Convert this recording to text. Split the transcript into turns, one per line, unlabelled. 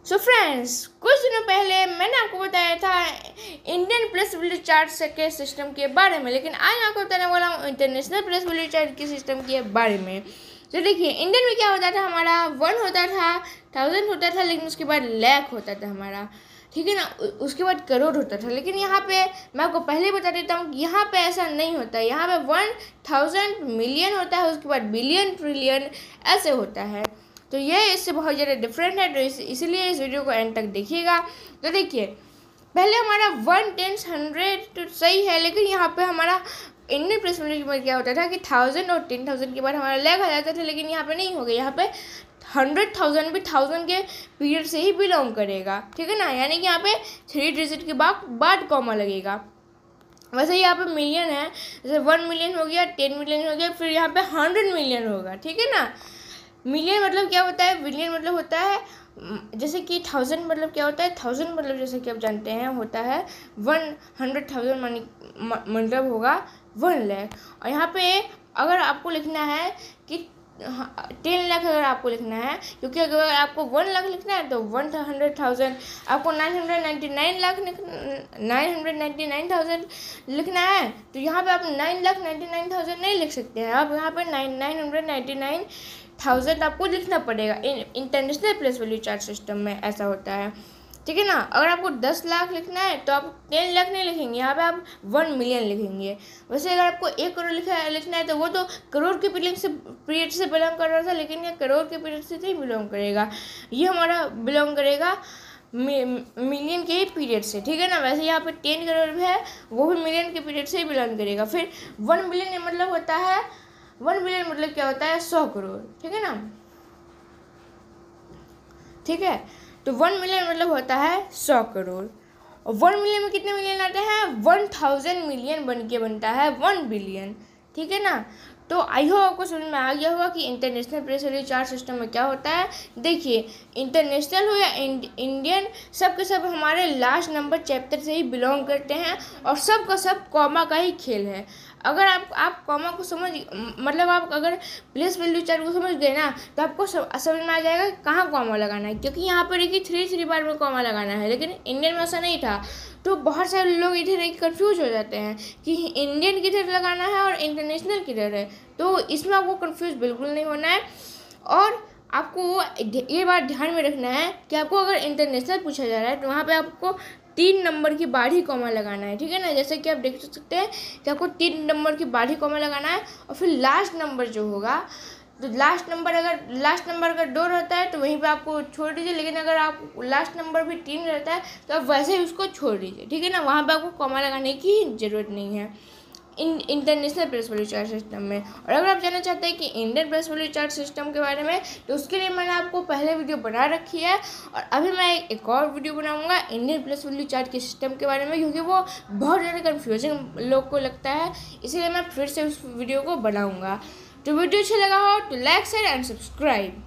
So friends, कुछ दिनों पहले मैंने आपको बताया था इंडियन प्लस वैल्यू चार्ट के सिस्टम के बारे में, लेकिन आज मैं आपको बताने वाला हूँ इंटरनेशनल प्लस वैल्यू चार्ट के सिस्टम के बारे में। तो देखिए, इंडियन में क्या होता था, हमारा 1 होता था, 1000 होता था, लेकिन उसके बाद लाख होता था हमारा, ठीक है ना। उसके बाद करोड़ होता था। लेकिन यहाँ पे मैं आपको पहले बता देता हूँ, यहाँ पे ऐसा नहीं होता है। यहाँ पे 1000 मिलियन होता है, उसके बाद बिलियन, ट्रिलियन ऐसे होता है। तो ये इससे बहुत ज़्यादा डिफरेंट है, तो इसीलिए इस वीडियो को एंड तक देखिएगा। तो देखिए, पहले हमारा 1, 10, 100 तो सही है, लेकिन यहाँ पे हमारा इंडियन प्लस वैल्यू में क्या होता था कि 1000 और 10,000 के बाद हमारा लाख आ जाता था, लेकिन यहाँ पे नहीं हो गया। यहाँ पे 100,000 भी 1000 के पीरियड से ही बिलोंग करेगा, ठीक है ना। यानी कि यहाँ पे 3 डिजिट के बाद कॉमा लगेगा। वैसे ही यहाँ पे मिलियन है, जैसे 1 मिलियन हो गया, 10 मिलियन हो गया, फिर यहाँ पे 100 मिलियन होगा, ठीक है ना। मिलियन मतलब क्या होता है, बिलियन मतलब होता है, जैसे कि 1000 मतलब क्या होता है, 1000 मतलब जैसे कि आप जानते हैं होता है 100,000 मतलब होगा 1 लाख। और यहाँ पे अगर आपको लिखना है कि 10 लाख अगर आपको लिखना है, क्योंकि अगर आपको 1 लाख लिखना है तो 100,000, आपको 999,000 लिखना है तो यहाँ पे आप 9,99,000 नहीं लिख सकते हैं। आप यहाँ पे 999,000 आपको लिखना पड़ेगा। International plus value chart system में ऐसा होता है, ठीक है ना। अगर आपको 10 लाख लिखना है तो आप 10 लाख नहीं लिखेंगे, यहाँ पे आप 1 मिलियन लिखेंगे। वैसे अगर आपको 1 करोड़ लिखना है तो वो तो करोड़ के पीरियड से बिलोंग कर रहा था, लेकिन ये करोड़ के पीरियड से नहीं बिलोंग करेगा, ये हमारा बिलोंग करेगा मिलियन के ही पीरियड से, ठीक है ना। वैसे यहाँ पे 10 करोड़ भी है, वो भी मिलियन के पीरियड से ही बिलोंग करेगा। फिर 1 बिलियन मतलब होता है, 1 बिलियन मतलब क्या होता है, 100 करोड़, ठीक है ना। ठीक है, तो 1 मिलियन मतलब होता है 100 करोड़। और 1 मिलियन में कितने मिलियन आते हैं, 1000 मिलियन बन के बनता है 1 बिलियन, ठीक है ना। तो आई होप आपको समझ में आ गया होगा कि international plus value chart system में क्या होता है। देखिए, इंटरनेशनल हो या इंडियन, सब के सब हमारे लास्ट नंबर चैप्टर से ही बिलोंग करते हैं, और सब का सब कॉमा का ही खेल है। अगर आप कॉमा को मतलब आप अगर प्लस वैल्यू चार्ट को समझ गए ना, तो आपको समझ में आ जाएगा कहाँ कॉमा लगाना है। क्योंकि यहाँ पर देखिए 3 बार में कॉमा लगाना है, लेकिन इंडियन में ऐसा नहीं था। तो बहुत सारे लोग इधर कंफ्यूज हो जाते हैं कि इंडियन किधर लगाना है और इंटरनेशनल किधर है। तो इसमें आपको कंफ्यूज बिल्कुल नहीं होना है, और आपको ये बात ध्यान में रखना है कि आपको अगर इंटरनेशनल पूछा जा रहा है तो वहाँ पे आपको 3 नंबर की बाद ही कॉमा लगाना है, ठीक है ना। जैसे कि आप देख सकते हैं कि आपको 3 नंबर की बाद ही कॉमा लगाना है, और फिर लास्ट नंबर जो होगा, तो लास्ट नंबर अगर 2 रहता है तो वहीं पे आपको छोड़ दीजिए, लेकिन अगर आप लास्ट नंबर भी 3 रहता है तो आप वैसे ही उसको छोड़ दीजिए, ठीक है ना। वहाँ पे आपको कॉमा लगाने की ज़रूरत नहीं है international plus value chart system में। और अगर आप जानना चाहते हैं कि Indian plus value chart system के बारे में, तो उसके लिए मैंने आपको पहले वीडियो बना रखी है, और अभी मैं एक और वीडियो बनाऊंगा इंडियन प्लस वैल्यू चार्ट के सिस्टम के बारे में, क्योंकि वो बहुत ज़्यादा कन्फ्यूजिंग लोग को लगता है, इसीलिए मैं फिर से उस वीडियो को बनाऊँगा। तो वीडियो अच्छा लगा हो तो लाइक, शेयर एंड सब्सक्राइब।